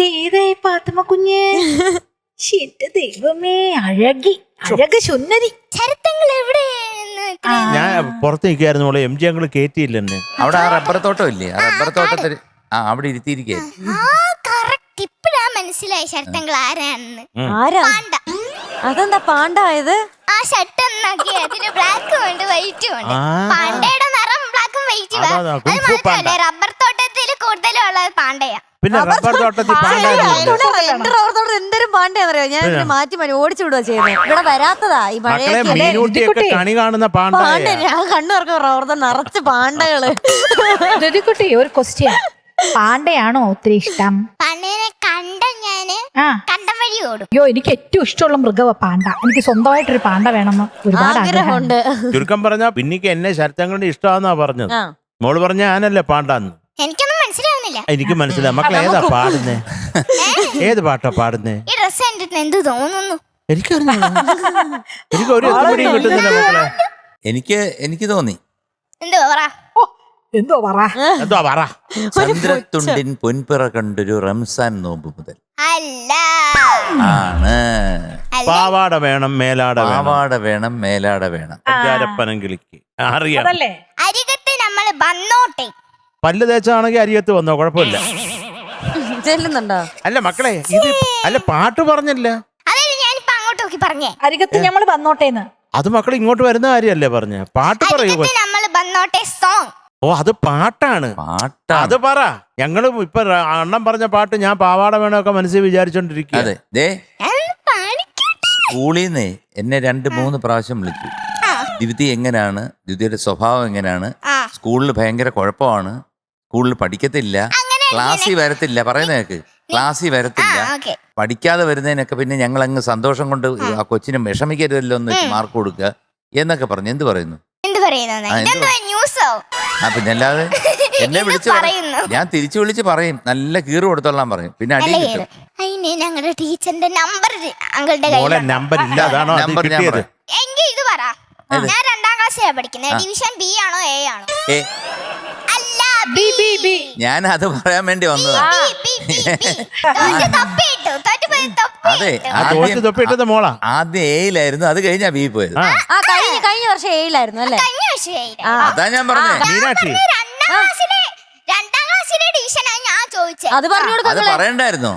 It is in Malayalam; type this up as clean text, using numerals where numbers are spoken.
ഇതേതായി പാത്തുമ്മ കുഞ്ഞ്? എന്റെ ദൈവമേ, അഴക സുന്ദരി. ചരിത്രങ്ങൾ എവിടെ? ഞാൻ പുറത്ത് നിൽക്കായിരുന്നു മോളെ, MG ഞങ്ങൾ കേറ്റിയില്ല എന്നെ. അവിടെ ആ റബ്ബർ തോട്ടം ഇല്ലേ, ആ റബ്ബർ തോട്ടത്തിൽ അവിടെ ഇരുത്തിയിരിക്കുകയായിരുന്നു. ഇപ്പഴാ മനസ്സിലായി ശരത്തങ്ങൾ ആരാണെന്ന്. പാണ്ട. അതെന്താ പാണ്ടായത്? ആ ഷർട്ട് നോക്കി അതില് ബ്ലാക്കും ഉണ്ട് വൈറ്റും ഉണ്ട്. പാണ്ടയുടെ നിറം ബ്ലാക്കും വൈറ്റും. അത് മാത്രമല്ല റബ്ബർ തോട്ടത്തിൽ കൂടുതലുള്ളത് പാണ്ടയാ. പിന്നെ റബ്ബർ തോട്ടത്തിൽ എന്റെ റബ്ബർ തോട്ടത്തിൽ എന്തൊരു പാണ്ടയാന്നറിയോ? ഞാൻ ഇതിനെ മാറ്റി ഓടിച്ചു വിടുക ചെയ്യുന്നത്. ഇവിടെ വരാത്തതാ ഈ മഴയൊക്കെ കണി കാണുന്ന പാണ്ട. ഞാൻ കണ്ണു തുറക്കും റബ്ബർ തോട്ടം നിറച്ച് പാണ്ടകള്. കുട്ടി, ഒരു ക്വസ്റ്റ്യൻ, പാണ്ടയാണോ ഒത്തിരി ഇഷ്ടം? പാണ്ടേനെ കണ്ട ഞാന് കണ്ടം വഴി ഓടും. അയ്യോ, എനിക്ക് ഏറ്റവും ഇഷ്ടമുള്ള മൃഗമാ പാണ്ട. എനിക്ക് സ്വന്തമായിട്ടൊരു പാണ്ട വേണമെന്ന് ഒരുപാട് ആഗ്രഹമുണ്ട്. ചുരുക്കം പറഞ്ഞാ പിന്നിക്ക് എന്നെ ശരത്തങ്ങളുടെ ഇഷ്ടമാന്നാ പറഞ്ഞത്. മോള് പറഞ്ഞ ഞാനല്ലേ പാണ്ടാന്ന്. എനിക്കൊന്നും മനസ്സിലാവുന്നില്ല. എനിക്ക് മനസ്സിലായി. മക്കളെ ഏതാ പാടുന്നേ? ഏത് പാട്ടാ പാടുന്നേ? ഈ ഡ്രസ് കണ്ടിട്ട് എന്ത് തോന്നുന്നു? എനിക്കറിഞ്ഞില്ല. എനിക്ക് ഒരു എത്തുപിടിയും കിട്ടുന്നില്ല മക്കളെ. എനിക്ക് തോന്നി. എന്തോ പറ. ചന്ദ്രത്തുണ്ടിൻ പൊൻപിറ കണ്ടൊരു റംസാൻ നോമ്പ് മുതൽ അല്ല ആണ്. പാവാട വേണം മേലാട വേണം. പഞ്ചാരപ്പനങ്കിളിക്ക് അറിയാം. അരികത്ത് നമ്മൾ വന്നോട്ടെ. പല്ല് തേച്ചാണെങ്കിൽ അരിയത്ത് വന്നോ, കുഴപ്പമില്ല. ചെല്ലുന്നുണ്ടോ? അല്ല മക്കളെ, ഇത് അല്ല പാട്ട് പറഞ്ഞല്ല. അതല്ലേ ഞാനിപ്പോ അങ്ങോട്ട് നോക്കി പറഞ്ഞേ. അരികത്ത് നമ്മൾ വന്നോട്ടേന്ന്. അത് മക്കൾ ഇങ്ങോട്ട് വരുന്ന കാര്യല്ലേ പറഞ്ഞ. പാട്ട് പറയൂ. നമ്മൾ വന്നോട്ടെ സോങ്. ഓ, അത് പാട്ടാണ്. അത് പറ. ഞങ്ങള് ഇപ്പൊ അണ്ണൻ പറഞ്ഞ പാട്ട് ഞാൻ പാവാട വേണമൊക്കെ മനസ്സിൽ വിചാരിച്ചോണ്ടിരിക്കുക. അതെ, സ്കൂളിൽ നിന്ന് എന്നെ 2-3 പ്രാവശ്യം വിളിച്ചു. ദിവ്യ എങ്ങനെയാണ്, ദിവ്യയുടെ സ്വഭാവം എങ്ങനെയാണ്, സ്കൂളിൽ ഭയങ്കര കുഴപ്പമാണ്, സ്കൂളിൽ പഠിക്കത്തില്ല, ക്ലാസ്സിൽ വരത്തില്ല, പറയുന്നതൊക്കെ ക്ലാസ്സിൽ വരത്തില്ല, പഠിക്കാതെ വരുന്നതിനൊക്കെ പിന്നെ ഞങ്ങൾ അങ്ങ് സന്തോഷം കൊണ്ട് ആ കൊച്ചിനെ വിഷമിക്കരുതല്ലോ എന്ന് മാർക്ക് കൊടുക്കുക എന്നൊക്കെ പറഞ്ഞു. എന്ത് പറയുന്നു? പിന്നെ അല്ലാതെ എന്നെ വിളിച്ച് ഞാൻ തിരിച്ചു വിളിച്ച് പറയും, നല്ല കീറ് കൊടുത്തോളാം പറയും. പിന്നെ അടി കിട്ടും. ഞങ്ങളുടെ ടീച്ചറിന്റെ നമ്പർ നമ്പർ ഇല്ലാതാണോ നമ്പർ? ഞാൻ ഇത് പറ. ഞാൻ 2ാം ക്ലാസ്സിലാണ് പഠിക്കുന്നത്. ഡിവിഷൻ B ആണോ A ആണോ? അല്ല, B. ഞാൻ അത് പറയാൻ വേണ്ടി വന്നതാ. അതെ, മോളാ ആദ്യം Aയിലായിരുന്നു, അത് കഴിഞ്ഞാ B പോയത്. കഴിഞ്ഞ വർഷം Aയിലായിരുന്നു അല്ലേ? അതാ ഞാൻ പറഞ്ഞത്. മീനാക്ഷി 2ാം ക്ലാസ്സിലെ ഡിവിഷനാണ് ഞാൻ ചോദിച്ചത്. അത് പറഞ്ഞു അത് പറയണ്ടായിരുന്നോ?